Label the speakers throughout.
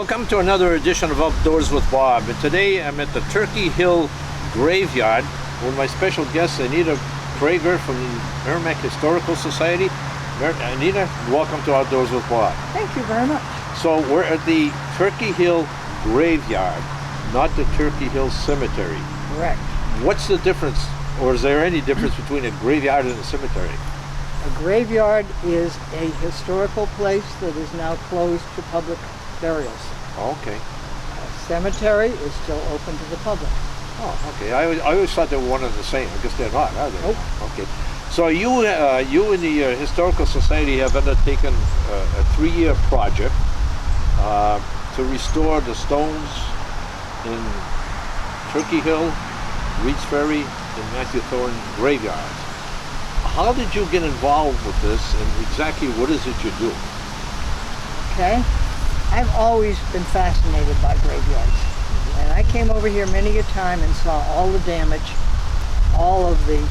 Speaker 1: Welcome to another edition of Outdoors with Bob. And today I'm at the Turkey Hill Graveyard with my special guest Anita Prager from the Merrimack Historical Society. Anita, welcome to Outdoors with Bob.
Speaker 2: Thank you very much.
Speaker 1: So we're at the Turkey Hill Graveyard, not the Turkey Hill Cemetery.
Speaker 2: Correct.
Speaker 1: What's the difference, or is there any difference between a graveyard and a cemetery?
Speaker 2: A graveyard is a historical place that is now closed to public burials.
Speaker 1: Okay.
Speaker 2: A cemetery is still open to the public.
Speaker 1: Oh, okay. I always thought they were one and the same. I guess they're not, are they?
Speaker 2: Nope.
Speaker 1: Okay. So you and the Historical Society have undertaken a 3-year project to restore the stones in Turkey Hill, Reeds Ferry, and Matthew Thorne graveyards. How did you get involved with this, and exactly what is it you do?
Speaker 2: Okay. I've always been fascinated by graveyards. And I came over here many a time and saw all the damage, all of the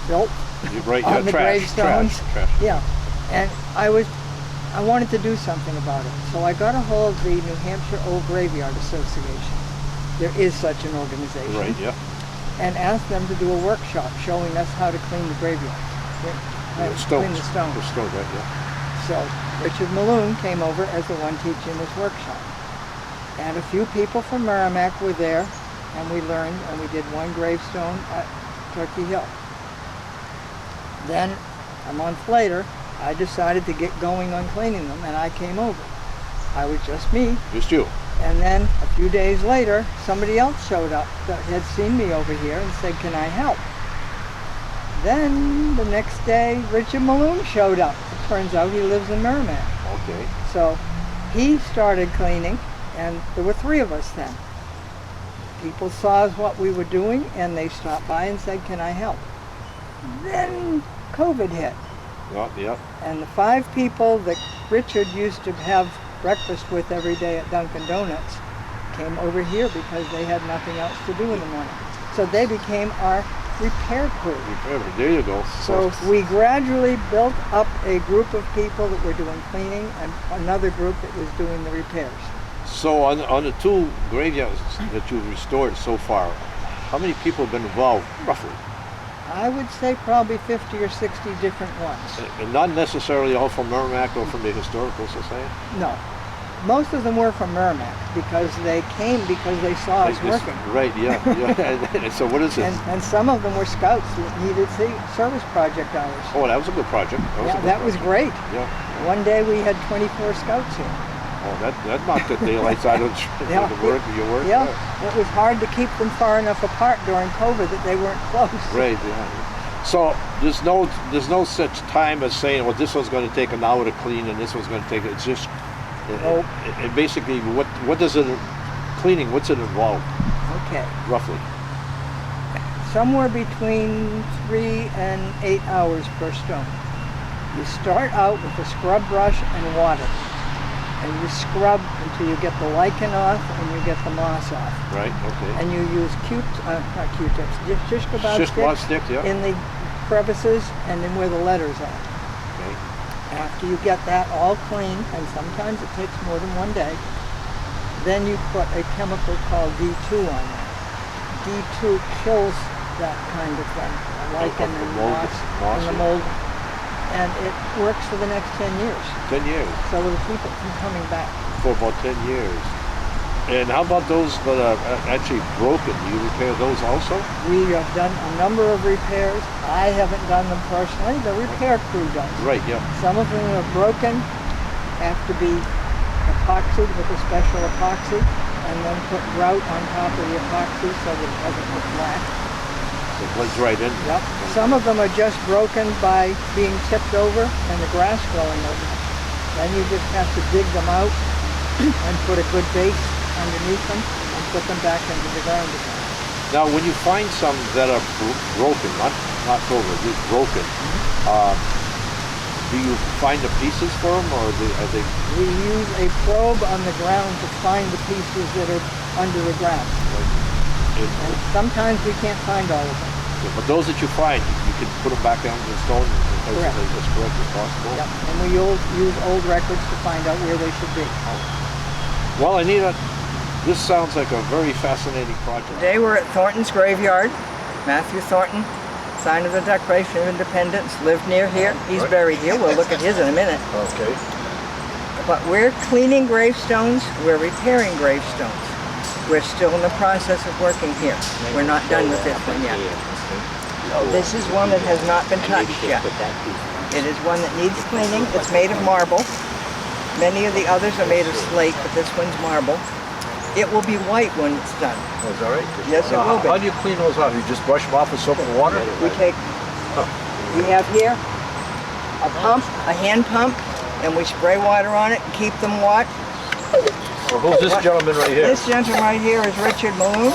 Speaker 2: built on the gravestones.
Speaker 1: Trash.
Speaker 2: Yeah. And I wanted to do something about it. So I got a hold of the New Hampshire Old Graveyard Association. There is such an organization.
Speaker 1: Right, yeah.
Speaker 2: And asked them to do a workshop showing us how to clean the graveyard. Clean the stones.
Speaker 1: The stones, right, yeah.
Speaker 2: So Richard Malone came over as the one teaching this workshop. And a few people from Merrimack were there, and we learned, and we did one gravestone at Turkey Hill. Then, a month later, I decided to get going on cleaning them, and I came over. I was just me.
Speaker 1: Just you.
Speaker 2: And then, a few days later, somebody else showed up that had seen me over here and said, "Can I help?" Then, the next day, Richard Malone showed up. It turns out he lives in Merrimack.
Speaker 1: Okay.
Speaker 2: So, he started cleaning, and there were 3 of us then. People saw what we were doing, and they stopped by and said, "Can I help?" Then COVID hit.
Speaker 1: Yeah.
Speaker 2: And the 5 people that Richard used to have breakfast with every day at Dunkin' Donuts came over here because they had nothing else to do in the morning. So they became our repair crew.
Speaker 1: There you go.
Speaker 2: So we gradually built up a group of people that were doing cleaning and another group that was doing the repairs.
Speaker 1: So on the 2 graveyards that you've restored so far, how many people have been involved, roughly?
Speaker 2: I would say probably 50 or 60 different ones.
Speaker 1: And not necessarily all from Merrimack or from the Historical Society?
Speaker 2: No. Most of them were from Merrimack because they came because they saw us working.
Speaker 1: Right, yeah. And so what is it?
Speaker 2: And some of them were scouts that needed service project hours.
Speaker 1: Oh, that was a good project.
Speaker 2: That was great.
Speaker 1: Yeah.
Speaker 2: One day we had 24 scouts here.
Speaker 1: Oh, that knocked the daylights out of your work.
Speaker 2: Yeah, it was hard to keep them far enough apart during COVID that they weren't close.
Speaker 1: Right, yeah. So there's no such time as saying, well, this one's going to take an hour to clean and this one's going to take, it's just,
Speaker 2: nope.
Speaker 1: It basically, what does it, cleaning, what's it involve?
Speaker 2: Okay.
Speaker 1: Roughly.
Speaker 2: Somewhere between 3 and 8 hours per stone. You start out with a scrub brush and water. And you scrub until you get the lichen off and you get the moss off.
Speaker 1: Right, okay.
Speaker 2: And you use not Q-tips, shish kebab sticks in the crevices and then where the letters are.
Speaker 1: Okay.
Speaker 2: After you get that all clean, and sometimes it takes more than 1 day, then you put a chemical called D2 on it. D2 kills that kind of thing, lichen and moss and the mold. And it works for the next 10 years.
Speaker 1: 10 years.
Speaker 2: So it'll keep it from coming back.
Speaker 1: For about 10 years. And how about those that are actually broken? Do you repair those also?
Speaker 2: We have done a number of repairs. I haven't done them personally. The repair crew does.
Speaker 1: Right, yeah.
Speaker 2: Some of them are broken, have to be epoxied with a special epoxy, and then put grout on top of the epoxy so that it doesn't look black.
Speaker 1: It blends right in.
Speaker 2: Yep. Some of them are just broken by being tipped over and the grass growing over them. Then you just have to dig them out and put a good base underneath them and put them back into the ground again.
Speaker 1: Now, when you find some that are broken, not over, just broken, do you find the pieces for them, or are they?
Speaker 2: We use a probe on the ground to find the pieces that are under the ground.
Speaker 1: Right.
Speaker 2: And sometimes we can't find all of them.
Speaker 1: But those that you find, you can put them back down in the stone.
Speaker 2: Correct.
Speaker 1: as correct as possible.
Speaker 2: Yep. And we use old records to find out where they should be.
Speaker 1: Well, Anita, this sounds like a very fascinating project.
Speaker 2: Today we're at Thornton's graveyard. Matthew Thornton, sign of the Declaration of Independence, lived near here. He's buried here. We'll look at his in a minute.
Speaker 1: Okay.
Speaker 2: But we're cleaning gravestones, we're repairing gravestones. We're still in the process of working here. We're not done with this one yet. So this is one that has not been touched yet. It is one that needs cleaning. It's made of marble. Many of the others are made of slate, but this one's marble. It will be white when it's done.
Speaker 1: Oh, is that right?
Speaker 2: Yes, it will be.
Speaker 1: How do you clean those off? You just brush them off with soap and water?
Speaker 2: We have here a pump, a hand pump, and we spray water on it and keep them what?
Speaker 1: Well, who's this gentleman right here?
Speaker 2: This gentleman right here is Richard Malone.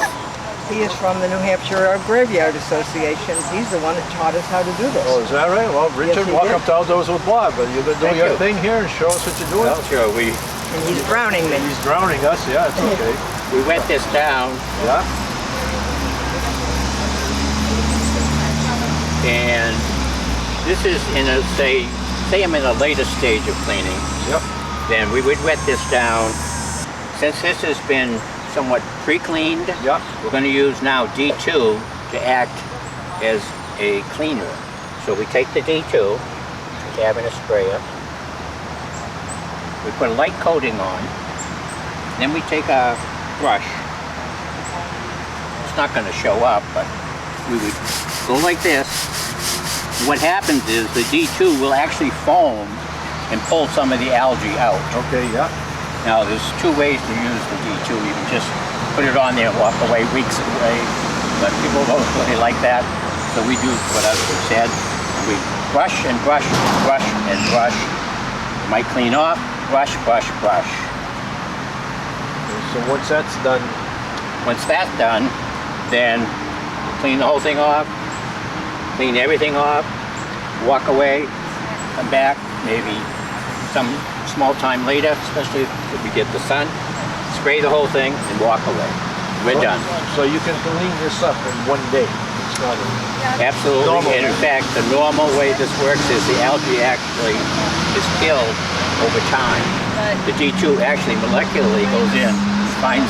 Speaker 2: He is from the New Hampshire Graveyard Association. He's the one that taught us how to do this.
Speaker 1: Oh, is that right? Well, Richard,
Speaker 2: Yes,
Speaker 1: walk up to Outdoors with Bob. But you're going to do your thing here and show us what you're doing?
Speaker 3: Well, sure.
Speaker 2: And he's drowning me.
Speaker 1: He's drowning us. Yeah, it's okay.
Speaker 3: We wet this down,
Speaker 1: Yeah?
Speaker 3: and this is in a, say I'm in a later stage of cleaning,
Speaker 1: Yep.
Speaker 3: then we would wet this down. Since this has been somewhat pre-cleaned,
Speaker 1: Yep.
Speaker 3: we're going to use now D2 to act as a cleaner. So we take the D2, we have in a sprayer, we put a light coating on, then we take a brush. It's not going to show up, but we would go like this. What happens is the D2 will actually foam and pull some of the algae out.
Speaker 1: Okay, yeah.
Speaker 3: Now there's two ways to use the D2. You can just put it on there and walk away weeks away, but people don't really like that. So we do what I said. We brush and brush and brush and brush. You might clean off, brush, brush, brush.
Speaker 1: So once that's done,
Speaker 3: Once that's done, then clean the whole thing off, clean everything off, walk away, come back, maybe some small time later, especially if we get the sun, spray the whole thing and walk away. We're done.
Speaker 1: So you can clean this up in one day. It's not
Speaker 3: Absolutely.
Speaker 1: normal.
Speaker 3: And in fact, the normal way this works is the algae actually is killed over time. The D2 actually molecularly goes in, finds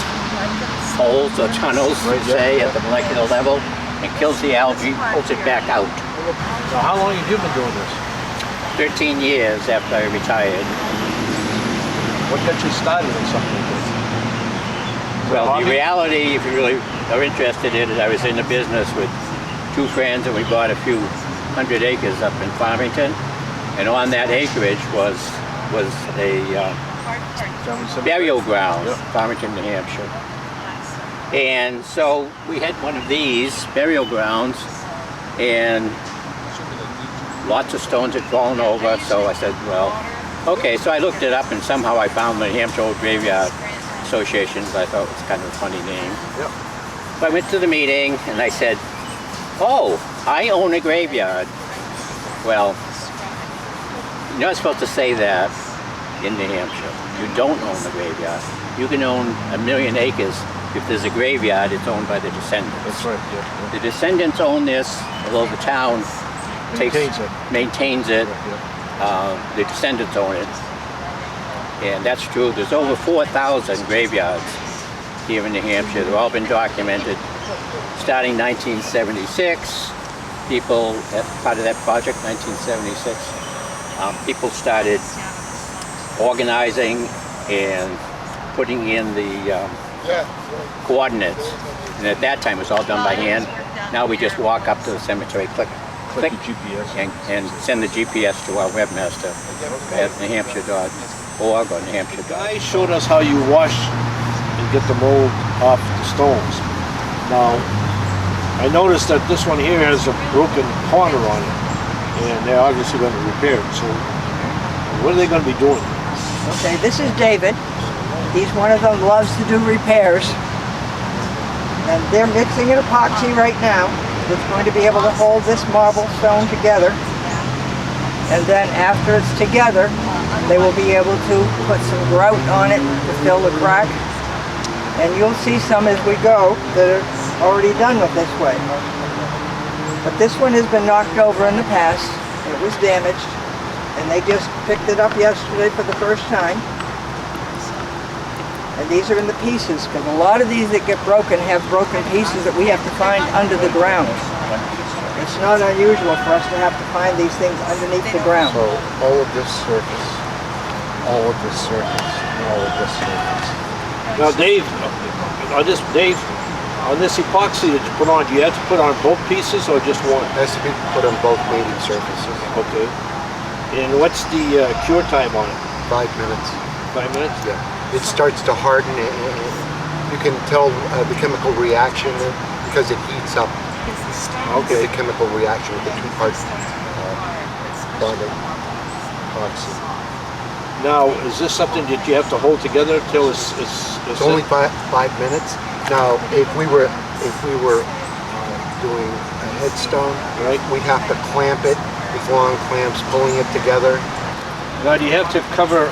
Speaker 3: holes or tunnels, say, at the molecular level, and kills the algae, pulls it back out.
Speaker 1: So how long have you been doing this?
Speaker 3: 13 years after I retired.
Speaker 1: What got you started in something like this?
Speaker 3: Well, the reality, if you really are interested in it, I was in the business with two friends and we bought a few hundred acres up in Farmington. And on that acreage was a burial ground, Farmington, New Hampshire. And so we had one of these burial grounds and lots of stones had fallen over. So I said, well, okay. So I looked it up and somehow I found the New Hampshire Old Graveyard Association. I thought it was kind of a funny name.
Speaker 1: Yep.
Speaker 3: So I went to the meeting and I said, oh, I own a graveyard. Well, you're not supposed to say that in New Hampshire. You don't own the graveyard. You can own 1 million acres. If there's a graveyard, it's owned by the descendants.
Speaker 1: That's right, yeah.
Speaker 3: The descendants own this, although the town maintains it. The descendants own it. And that's true. There's over 4,000 graveyards here in New Hampshire. They've all been documented. Starting 1976, people, as part of that project, 1976, people started organizing and putting in the coordinates. And at that time, it was all done by hand. Now we just walk up to the cemetery, click,
Speaker 1: Click the GPS.
Speaker 3: and send the GPS to our webmaster at newhampshire.org or newhampshire.org.
Speaker 1: Guy showed us how you wash and get the mold off the stones. Now, I noticed that this one here has a broken corner on it, and they're obviously going to repair it. So, what are they going to be doing?
Speaker 2: Okay, this is David. He's one of them who loves to do repairs. And they're mixing an epoxy right now that's going to be able to hold this marble stone together. And then after it's together, they will be able to put some grout on it to fill the crack. And you'll see some as we go that are already done with this way. But this one has been knocked over in the past, It was damaged, and they just picked it up yesterday for the first time. And these are in the pieces, because a lot of these that get broken have broken pieces that we have to find under the ground. It's not unusual for us to have to find these things underneath the ground.
Speaker 4: So all of this surface, all of this surface, and all of this surface.
Speaker 1: Now, Dave, on this epoxy that you put on, do you have to put on both pieces or just one?
Speaker 4: It has to be put on both mating surfaces.
Speaker 1: Okay. And what's the cure time on it?
Speaker 4: 5 minutes.
Speaker 1: 5 minutes?
Speaker 4: Yeah. It starts to harden. You can tell the chemical reaction because it heats up.
Speaker 1: Okay.
Speaker 4: The chemical reaction with the two-part bonding epoxy.
Speaker 1: Now, is this something that you have to hold together till it's
Speaker 4: only 5 minutes. Now, if we were doing a headstone,
Speaker 1: right,
Speaker 4: we have to clamp it with long clamps, pulling it together.
Speaker 1: Now, do you have to cover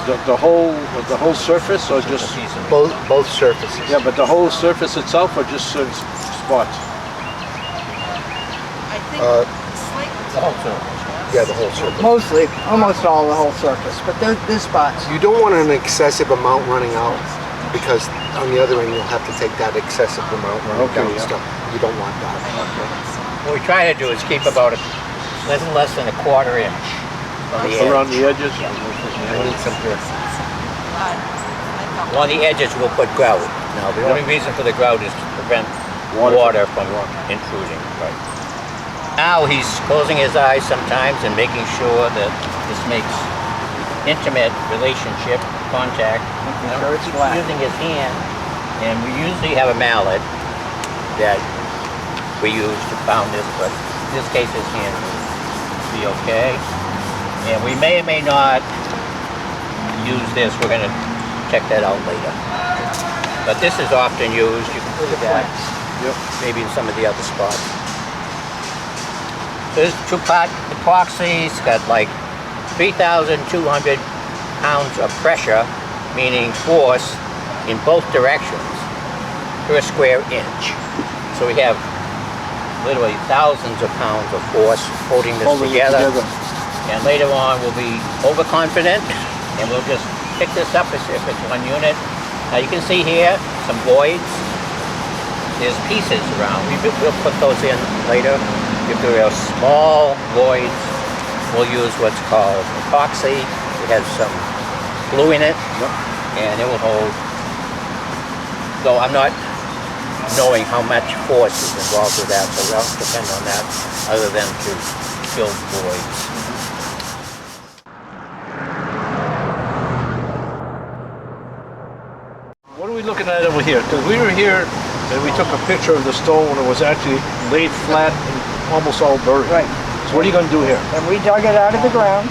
Speaker 1: the whole surface, or just
Speaker 4: both surfaces?
Speaker 1: Yeah, but the whole surface itself, or just certain spots?
Speaker 5: I think
Speaker 3: The whole surface.
Speaker 4: Yeah, the whole surface.
Speaker 2: Mostly, almost all the whole surface, but there's spots.
Speaker 4: You don't want an excessive amount running out, because on the other end you'll have to take that excessive amount running down stuff. You don't want that.
Speaker 3: What we try to do is keep about less than a quarter inch from the edge.
Speaker 1: Around the edges?
Speaker 4: I need some here.
Speaker 3: On the edges we'll put grout. Now the only reason for the grout is to prevent water from intruding. Right. Now he's closing his eyes sometimes and making sure that this makes intimate relationship, contact.
Speaker 2: Making sure it's flat.
Speaker 3: Using his hand, and we usually have a mallet that we use to pound this, but in this case his hand will be okay. And we may or may not use this. We're going to check that out later. But this is often used. You can put that maybe in some of the other spots. This two-part epoxy. It's got like 3,200 pounds of pressure, meaning force, in both directions per square inch. So we have literally thousands of pounds of force holding this together. And later on we'll be overconfident and we'll just pick this up as if it's one unit. Now you can see here some voids. There's pieces around. We'll put those in later. If there are small voids, we'll use what's called epoxy. It has some glue in it, and it will hold. So I'm not knowing how much force is involved with that, so we'll depend on that other than to fill voids.
Speaker 1: What are we looking at over here? Because we were here and we took a picture of the stone when it was actually laid flat and almost all buried.
Speaker 2: Right.
Speaker 1: So what are you going to do here?
Speaker 2: And we dug it out of the ground,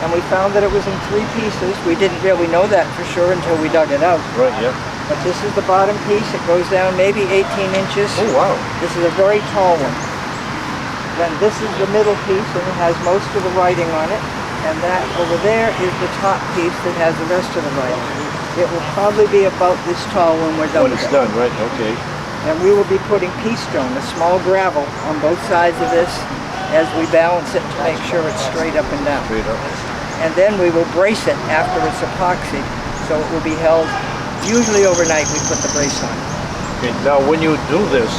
Speaker 2: and we found that it was in 3 pieces. We didn't really know that for sure until we dug it out.
Speaker 1: Right, yeah.
Speaker 2: But this is the bottom piece. It goes down maybe 18 inches.
Speaker 1: Oh, wow.
Speaker 2: This is a very tall one. Then this is the middle piece, and it has most of the writing on it. And that over there is the top piece that has the rest of the writing. It will probably be about this tall when we're done
Speaker 1: When
Speaker 2: with
Speaker 1: it's
Speaker 2: it.
Speaker 1: done, right? Okay.
Speaker 2: And we will be putting pea stone, a small gravel, on both sides of this as we balance it to make sure it's straight up and down.
Speaker 1: Straight up.
Speaker 2: And then we will brace it after it's epoxy, so it will be held. Usually overnight we put the brace on.
Speaker 1: Okay. Now, when you do this,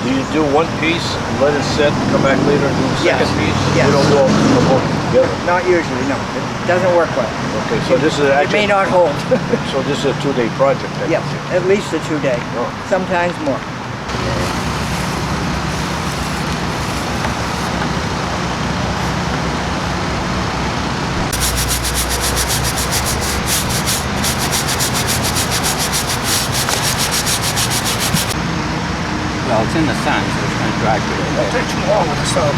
Speaker 1: do you do one piece and let it set, and come back later and do the
Speaker 2: Yes.
Speaker 1: second piece?
Speaker 2: Yes.
Speaker 1: You don't do them both together.
Speaker 2: Not usually, no. It doesn't work well.
Speaker 1: Okay, so this is
Speaker 2: It
Speaker 1: actually...
Speaker 2: may not hold.
Speaker 1: So this is a 2-day project then?
Speaker 2: Yes, at least a 2-day,
Speaker 1: Oh.
Speaker 2: sometimes more.
Speaker 3: Well, it's in the sun, so it's going to dry pretty quick.
Speaker 4: It'll take too long with the sun.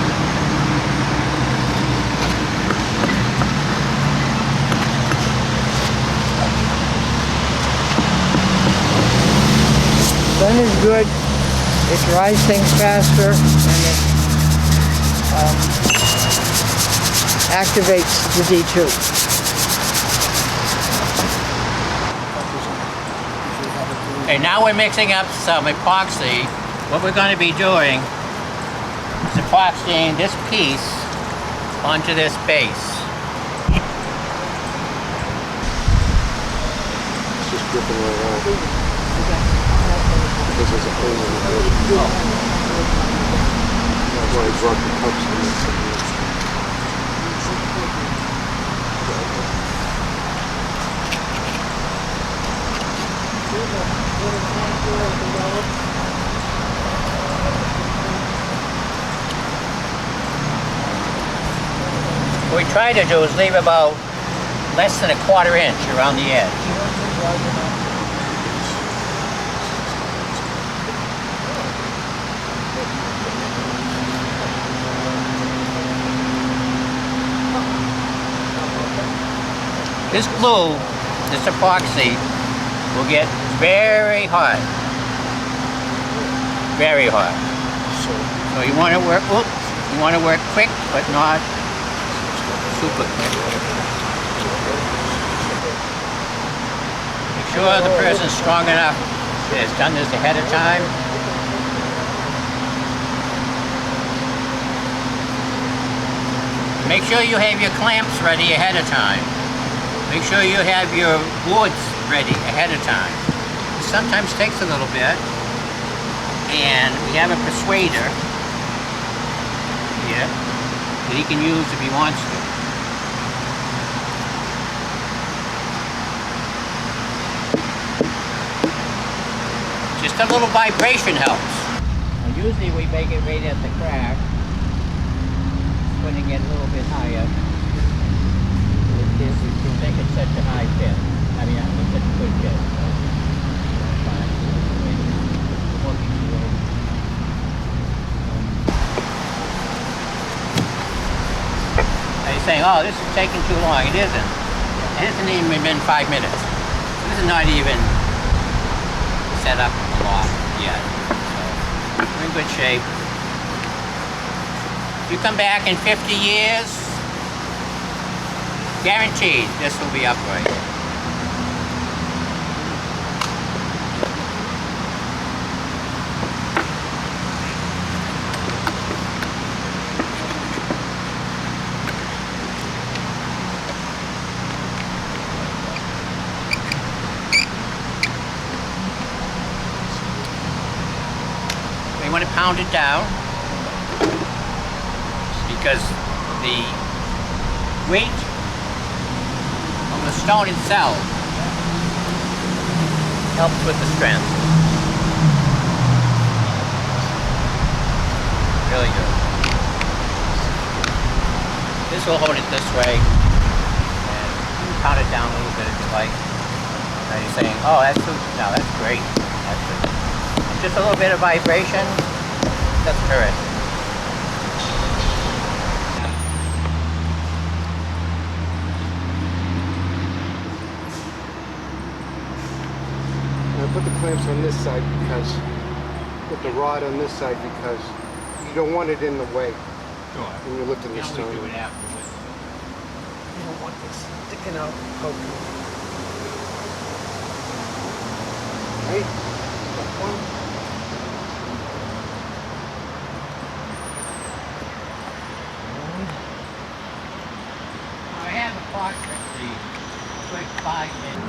Speaker 2: Sun is good, it dries things faster, and it activates the D2.
Speaker 3: Okay, now we're mixing up some epoxy. What we're going to be doing is epoxying this piece onto this base.
Speaker 4: It's just dripping right out. Because there's a hole in the wood. That's why I brought the cups in this.
Speaker 3: What we try to do is leave about less than a quarter inch around the edge. This glue, this epoxy, will get very hot. Very hot. So you want to work, you want to work quick, but not super quick. Make sure the person's strong enough that has done this ahead of time. Make sure you have your clamps ready ahead of time. Make sure you have your boards ready ahead of time. It sometimes takes a little bit. And we have a persuader here that he can use if he wants to. Just a little vibration helps. Now usually we make it right at the crack. Putting it a little bit higher. We think it's such a high fit. I mean, it's such a good fit. You're saying, oh, this is taking too long. It isn't. It hasn't even been 5 minutes. This is not even set up a lot yet. So, we're in good shape. If you come back in 50 years, guaranteed this will be upright. You want to pound it down because the weight of the stone itself helps with the strength. Really good. This will hold it this way, and you can pound it down a little bit if you like. Now you're saying, oh, that's too, no, that's great. That's good. Just a little bit of vibration, that's correct.
Speaker 4: I put the clamps on this side because, put the rod on this side because you don't want it in the way
Speaker 3: Sure.
Speaker 4: when you're lifting the stone.
Speaker 3: Do it afterwards.
Speaker 4: You don't want this sticking out, poking. Right? One.
Speaker 3: I have approximately a quick 5 minutes.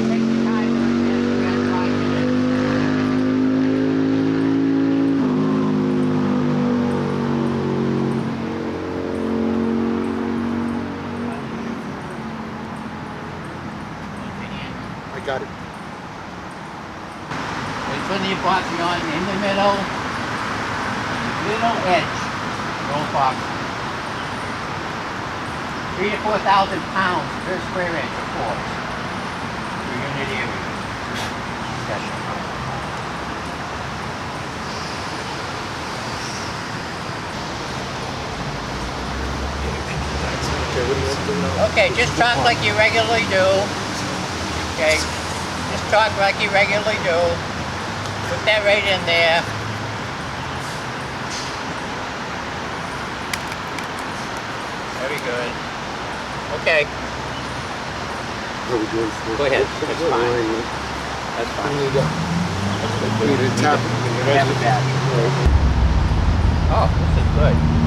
Speaker 3: Take your time like this, around 5 minutes.
Speaker 4: I got it.
Speaker 3: We put the epoxy on in the middle edge, no epoxy. 3,000 to 4,000 pounds per square inch, of course, per unit area. Okay, just talk like you regularly do. Okay, just talk like you regularly do. Put that right in there. Very good. Okay.
Speaker 4: Are we doing four?
Speaker 3: Go ahead, that's fine. That's fine.
Speaker 4: We need to tap it.
Speaker 3: Oh, this is good.